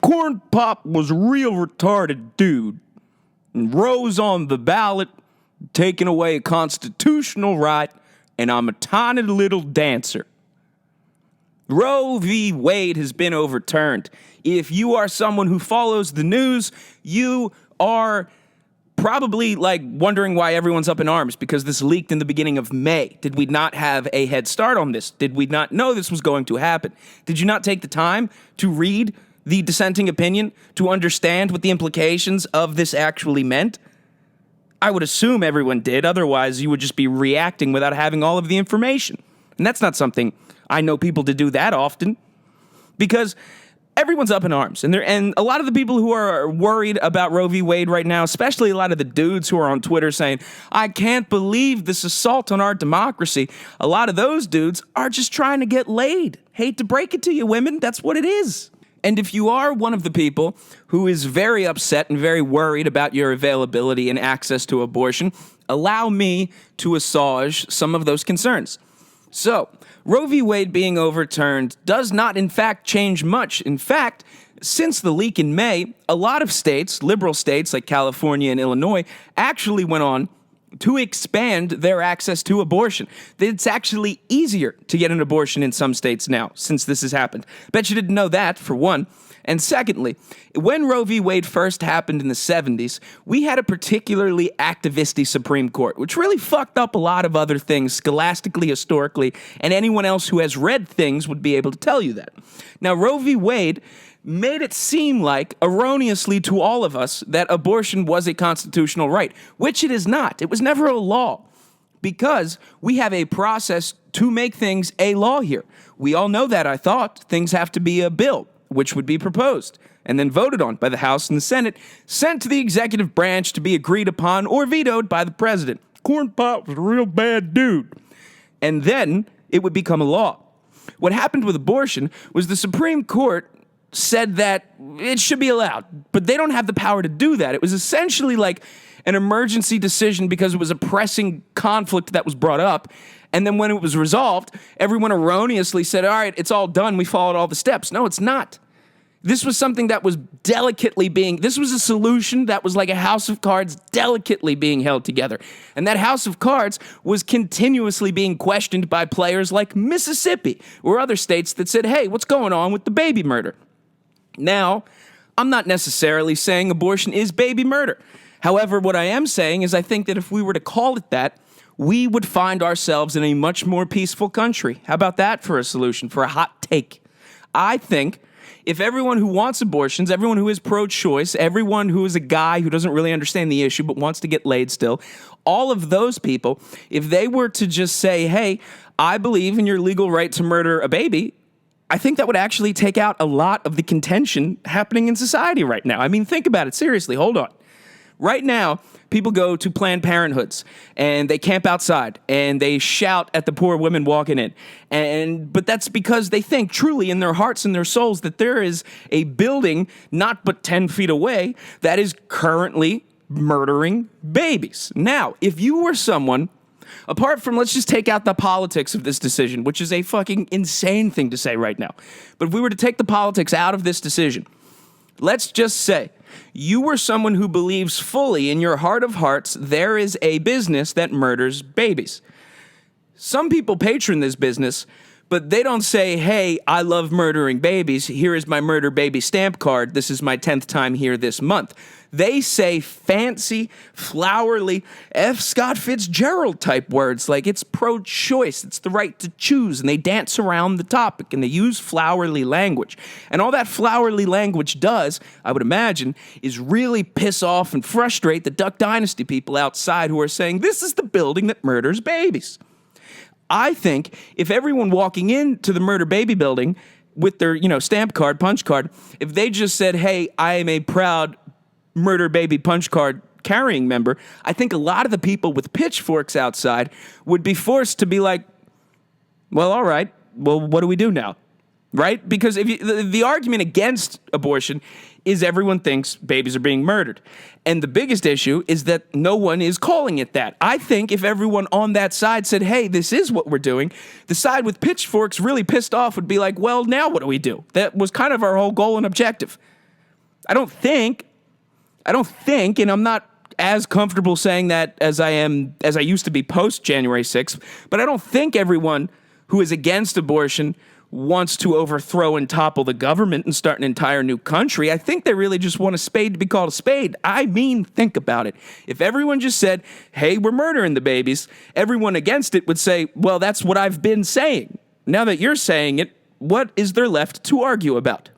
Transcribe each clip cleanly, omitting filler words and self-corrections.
Corn Pop was a real retarded dude. And Roe's on the ballot, taking away a constitutional right, and I'm a tiny little dancer. Roe v. Wade has been overturned. If you are someone who follows the news, you are probably wondering why everyone's up in arms because this leaked in the beginning of May. Did we not have a head start on this? Did we not know this was going to happen? Did you not take the time to read the dissenting opinion to understand what the implications of this actually meant? I would assume everyone did. Otherwise, you would just be reacting without having all of the information. And that's not something I know people to do that often because everyone's up in arms. And a lot of the people who are worried about Roe v. Wade right now, especially a lot of the dudes who are on Twitter saying, I can't believe this assault on our democracy. A lot of those dudes are just trying to get laid. Hate to break it to you, women. That's what it is. And if you are one of the people who is very upset and very worried about your availability and access to abortion, allow me to assuage some of those concerns. So, Roe v. Wade being overturned does not, in fact, change much. In fact, since the leak in May, a lot of states, liberal states like California and Illinois, actually went on to expand their access to abortion. It's actually easier to get an abortion in some states now, since this has happened. Bet you didn't know that, for one. And secondly, when Roe v. Wade first happened in the 70s, we had a particularly activisty Supreme Court, which really fucked up a lot of other things scholastically, historically, and anyone else who has read things would be able to tell you that. Now, Roe v. Wade made it seem like, erroneously to all of us, that abortion was a constitutional right, which it is not. It was never a law, because we have a process to make things a law here. We all know that, I thought. Things have to be a bill, which would be proposed, and then voted on by the House and the Senate, sent to the executive branch to be agreed upon or vetoed by the president. Corn Pop was a real bad dude. And then it would become a law. What happened with abortion was the Supreme Court said that it should be allowed, but they don't have the power to do that. It was essentially like an emergency decision because it was a pressing conflict that was brought up. And then when it was resolved, everyone erroneously said, all right, it's all done. We followed all the steps. No, it's not. This was something that was this was a solution that was like a house of cards delicately being held together. And that house of cards was continuously being questioned by players like Mississippi or other states that said, hey, what's going on with the baby murder? Now, I'm not necessarily saying abortion is baby murder. However, what I am saying is I think that if we were to call it that, we would find ourselves in a much more peaceful country. How about that for a solution, for a hot take? I think if everyone who wants abortions, everyone who is pro-choice, everyone who is a guy who doesn't really understand the issue but wants to get laid still, all of those people, if they were to just say, hey, I believe in your legal right to murder a baby, I think that would actually take out a lot of the contention happening in society right now. I mean, think about it. Seriously, hold on. Right now, people go to Planned Parenthoods and they camp outside and they shout at the poor women walking in. But that's because they think truly in their hearts and their souls that there is a building not but 10 feet away that is currently murdering babies. Now, if you were someone, apart from, let's just take out the politics of this decision, which is a fucking insane thing to say right now. But if we were to take the politics out of this decision, let's just say you were someone who believes fully in your heart of hearts there is a business that murders babies. Some people patron this business, but they don't say, hey, I love murdering babies. Here is my murder baby stamp card. This is my 10th time here this month. They say fancy, flowery, F. Scott Fitzgerald type words like it's pro-choice, it's the right to choose, and they dance around the topic, and they use flowery language. And all that flowery language does, I would imagine, is really piss off and frustrate the Duck Dynasty people outside who are saying, this is the building that murders babies. I think if everyone walking into the murder baby building with their, stamp card, punch card, if they just said, hey, I am a proud murder baby punch card carrying member, I think a lot of the people with pitchforks outside would be forced to be like, well, all right, well, what do we do now? Right? Because if the argument against abortion is everyone thinks babies are being murdered. And the biggest issue is that no one is calling it that. I think if everyone on that side said, hey, this is what we're doing, the side with pitchforks really pissed off would be like, well, now what do we do? That was kind of our whole goal and objective. I don't think, and I'm not as comfortable saying that as I used to be post January 6th, but I don't think everyone who is against abortion wants to overthrow and topple the government and start an entire new country. I think they really just want a spade to be called a spade. I mean, think about it. If everyone just said, hey, we're murdering the babies, everyone against it would say, well, that's what I've been saying. Now that you're saying it, what is there left to argue about?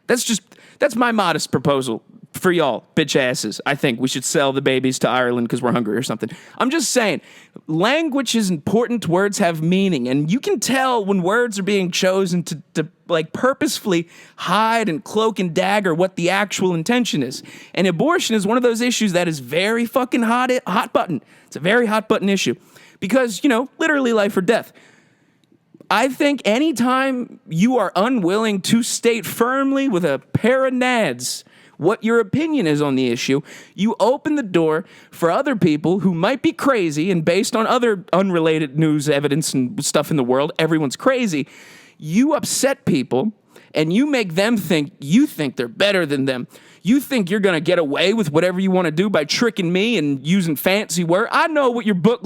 That's my modest proposal for y'all, bitch asses. I think we should sell the babies to Ireland because we're hungry or something. I'm just saying, language is important. Words have meaning. And you can tell when words are being chosen to like purposefully hide and cloak and dagger what the actual intention is. And abortion is one of those issues that is very fucking hot button. It's a very hot button issue because, literally life or death. I think anytime you are unwilling to state firmly with a pair of nads what your opinion is on the issue, you open the door for other people who might be crazy, and based on other unrelated news evidence and stuff in the world, everyone's crazy. You upset people, and you make them think you think they're better than them. You think you're going to get away with whatever you want to do by tricking me and using fancy words. I know what your book...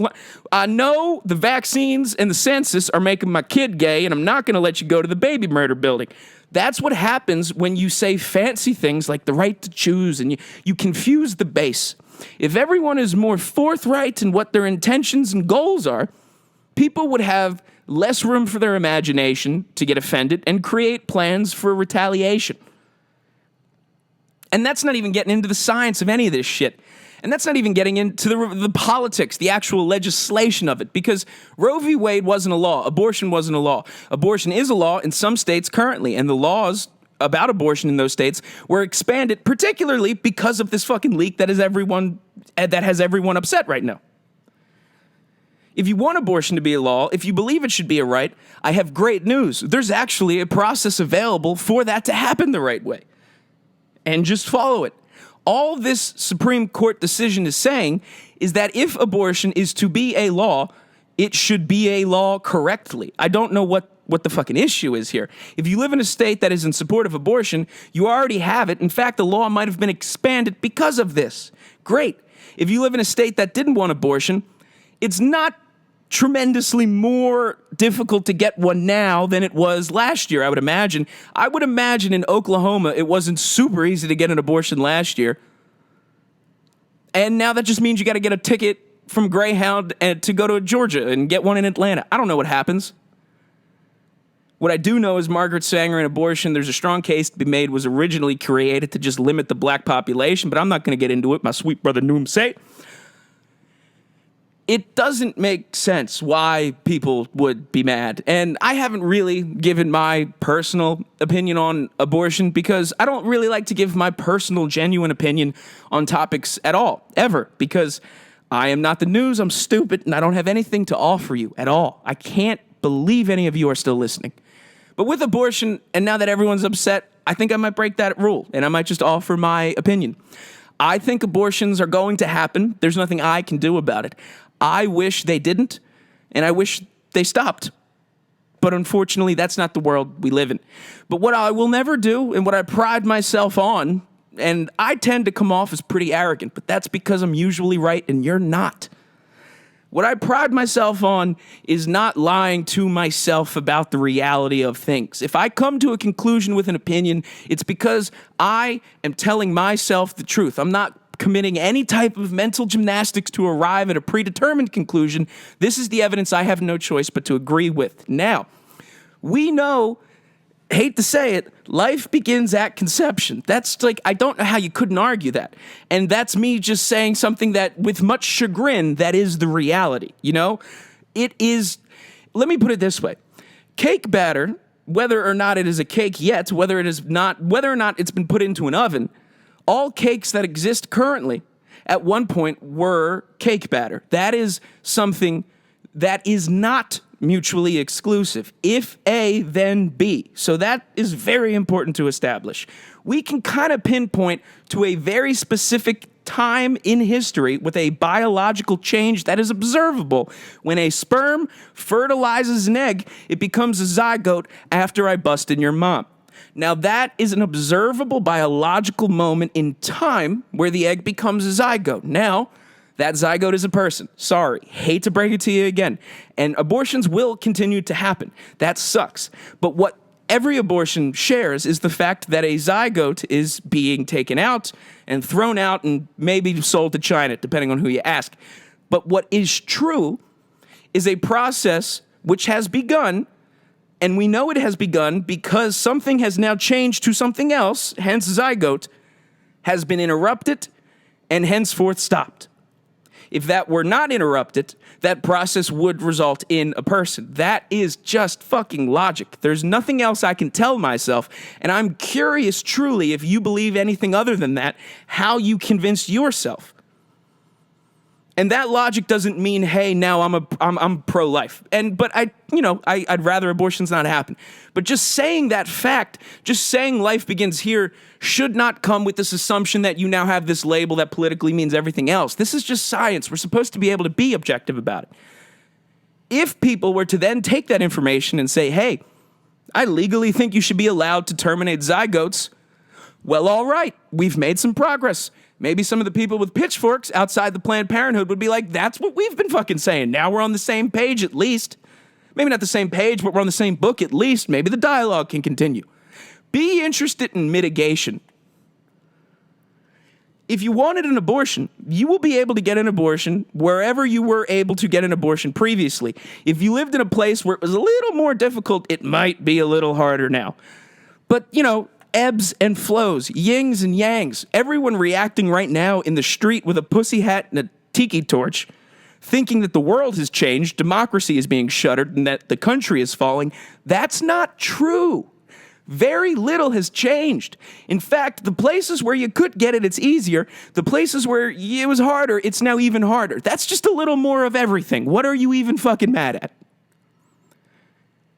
I know the vaccines and the census are making my kid gay, and I'm not going to let you go to the baby murder building. That's what happens when you say fancy things like the right to choose, and you confuse the base. If everyone is more forthright in what their intentions and goals are, people would have less room for their imagination to get offended and create plans for retaliation. And that's not even getting into the science of any of this shit. And that's not even getting into the politics, the actual legislation of it, because Roe v. Wade wasn't a law. Abortion wasn't a law. Abortion is a law in some states currently, and the laws about abortion in those states were expanded, particularly because of this fucking leak that has everyone upset right now. If you want abortion to be a law, if you believe it should be a right, I have great news. There's actually a process available for that to happen the right way. And just follow it. All this Supreme Court decision is saying is that if abortion is to be a law, it should be a law correctly. I don't know what the fucking issue is here. If you live in a state that is in support of abortion, you already have it. In fact, the law might have been expanded because of this. Great. If you live in a state that didn't want abortion, it's not tremendously more difficult to get one now than it was last year, I would imagine. I would imagine in Oklahoma it wasn't super easy to get an abortion last year. And now that just means you got to get a ticket from Greyhound to go to Georgia and get one in Atlanta. I don't know what happens. What I do know is Margaret Sanger and abortion, there's a strong case to be made, was originally created to just limit the black population, but I'm not going to get into it. My sweet brother Noom say. It doesn't make sense why people would be mad. And I haven't really given my personal opinion on abortion because I don't really like to give my personal, genuine opinion on topics at all, ever, because I am not the news, I'm stupid, and I don't have anything to offer you at all. I can't believe any of you are still listening. But with abortion, and now that everyone's upset, I think I might break that rule, and I might just offer my opinion. I think abortions are going to happen. There's nothing I can do about it. I wish they didn't, and I wish they stopped. But unfortunately, that's not the world we live in. But what I will never do, and what I pride myself on, and I tend to come off as pretty arrogant, but that's because I'm usually right and you're not. What I pride myself on is not lying to myself about the reality of things. If I come to a conclusion with an opinion, it's because I am telling myself the truth. I'm not committing any type of mental gymnastics to arrive at a predetermined conclusion. This is the evidence I have no choice but to agree with. Now, we know, hate to say it, life begins at conception. That's like, I don't know how you couldn't argue that. And that's me just saying something that, with much chagrin, that is the reality, you know? It is, let me put it this way. Cake batter, whether or not it is a cake yet, whether or not it's been put into an oven, all cakes that exist currently at one point were cake batter. That is something that is not mutually exclusive. If A, then B. So that is very important to establish. We can kind of pinpoint to a very specific time in history with a biological change that is observable. When a sperm fertilizes an egg, it becomes a zygote after I busted your mom. Now, that is an observable biological moment in time where the egg becomes a zygote. Now, that zygote is a person. Sorry, hate to break it to you again. And abortions will continue to happen. That sucks. But what every abortion shares is the fact that a zygote is being taken out and thrown out and maybe sold to China, depending on who you ask. But what is true is a process which has begun, and we know it has begun because something has now changed to something else, hence zygote, has been interrupted and henceforth stopped. If that were not interrupted, that process would result in a person. That is just fucking logic. There's nothing else I can tell myself, and I'm curious truly if you believe anything other than that, how you convince yourself. And that logic doesn't mean, hey, now I'm pro-life. But I'd rather abortions not happen. But just saying that fact, just saying life begins here, should not come with this assumption that you now have this label that politically means everything else. This is just science. We're supposed to be able to be objective about it. If people were to then take that information and say, hey, I legally think you should be allowed to terminate zygotes, well, all right, we've made some progress. Maybe some of the people with pitchforks outside the Planned Parenthood would be like, that's what we've been fucking saying. Now we're on the same page at least. Maybe not the same page, but we're on the same book at least. Maybe the dialogue can continue. Be interested in mitigation. If you wanted an abortion, you will be able to get an abortion wherever you were able to get an abortion previously. If you lived in a place where it was a little more difficult, it might be a little harder now. But, ebbs and flows, yings and yangs. Everyone reacting right now in the street with a pussy hat and a tiki torch, thinking that the world has changed, democracy is being shuttered, and that the country is falling. That's not true. Very little has changed. In fact, the places where you could get it, it's easier. The places where it was harder, it's now even harder. That's just a little more of everything. What are you even fucking mad at?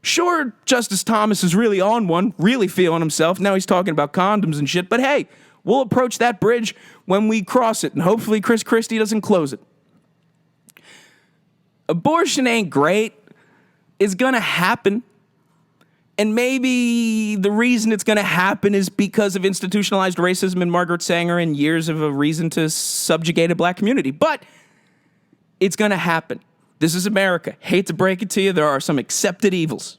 Sure, Justice Thomas is really on one, really feeling himself. Now he's talking about condoms and shit. But hey, we'll approach that bridge when we cross it, and hopefully Chris Christie doesn't close it. Abortion ain't great. It's gonna happen. And maybe the reason it's gonna happen is because of institutionalized racism and Margaret Sanger and years of a reason to subjugate a black community. But it's gonna happen. This is America. Hate to break it to you, there are some accepted evils.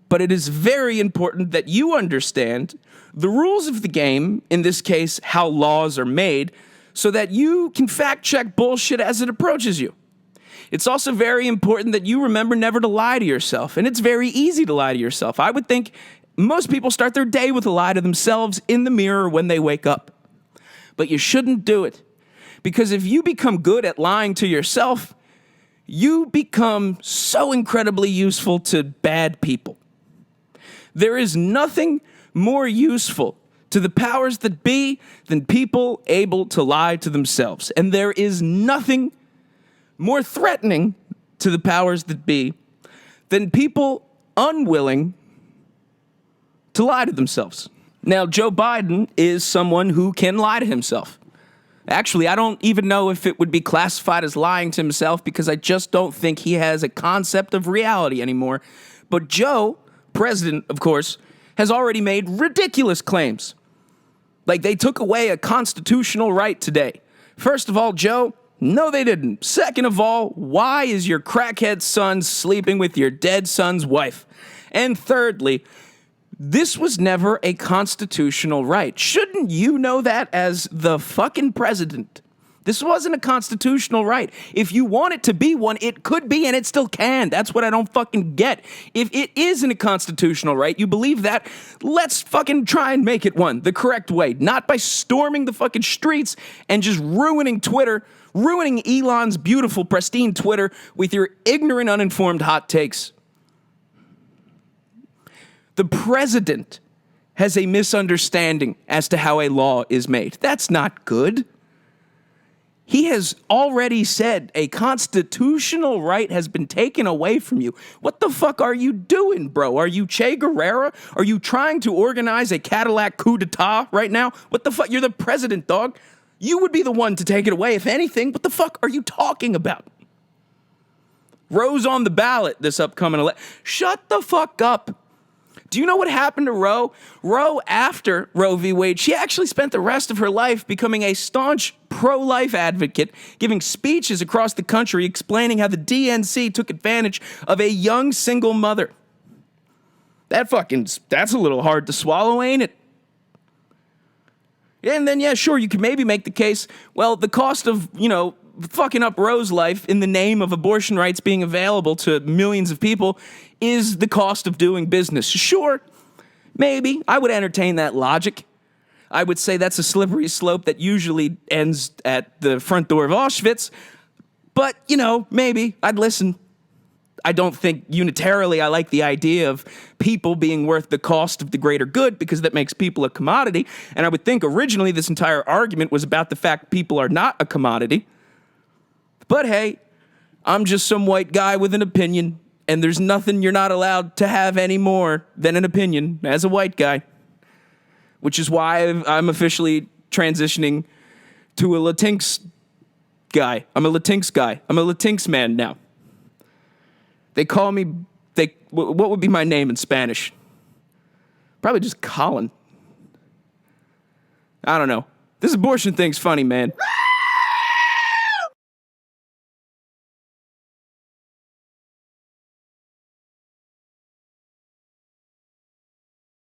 But it is very important that you understand the rules of the game, in this case, how laws are made, so that you can fact-check bullshit as it approaches you. It's also very important that you remember never to lie to yourself, and it's very easy to lie to yourself. I would think most people start their day with a lie to themselves in the mirror when they wake up. But you shouldn't do it, because if you become good at lying to yourself, you become so incredibly useful to bad people. There is nothing more useful to the powers that be than people able to lie to themselves. And there is nothing more threatening to the powers that be than people unwilling to lie to themselves. Now, Joe Biden is someone who can lie to himself. Actually, I don't even know if it would be classified as lying to himself because I just don't think he has a concept of reality anymore. But Joe, president, of course, has already made ridiculous claims. Like they took away a constitutional right today. First of all, Joe, no, they didn't. Second of all, why is your crackhead son sleeping with your dead son's wife? And thirdly, this was never a constitutional right. Shouldn't you know that as the fucking president? This wasn't a constitutional right. If you want it to be one, it could be and it still can. That's what I don't fucking get. If it isn't a constitutional right, you believe that, let's fucking try and make it one the correct way. Not by storming the fucking streets and just ruining Twitter, ruining Elon's beautiful, pristine Twitter with your ignorant, uninformed hot takes. The president has a misunderstanding as to how a law is made. That's not good. He has already said a constitutional right has been taken away from you. What the fuck are you doing, bro? Are you Che Guevara? Are you trying to organize a Cadillac coup d'etat right now? What the fuck? You're the president, dog. You would be the one to take it away, if anything. What the fuck are you talking about? Rose on the ballot this upcoming election. Shut the fuck up. Do you know what happened to Roe? Roe, after Roe v. Wade, she actually spent the rest of her life becoming a staunch pro-life advocate, giving speeches across the country explaining how the DNC took advantage of a young single mother. That's a little hard to swallow, ain't it? And then, yeah, sure, you can maybe make the case, well, the cost of, fucking up Roe's life in the name of abortion rights being available to millions of people is the cost of doing business. Sure, maybe. I would entertain that logic. I would say that's a slippery slope that usually ends at the front door of Auschwitz. But, maybe I'd listen. I don't think unitarily I like the idea of people being worth the cost of the greater good, because that makes people a commodity. And I would think originally this entire argument was about the fact people are not a commodity. But hey, I'm just some white guy with an opinion, and there's nothing you're not allowed to have any more than an opinion as a white guy, which is why I'm officially transitioning to a Latinx guy. I'm a Latinx guy. I'm a Latinx man now. They call me, what would be my name in Spanish? Probably just Colin. I don't know. This abortion thing's funny, man.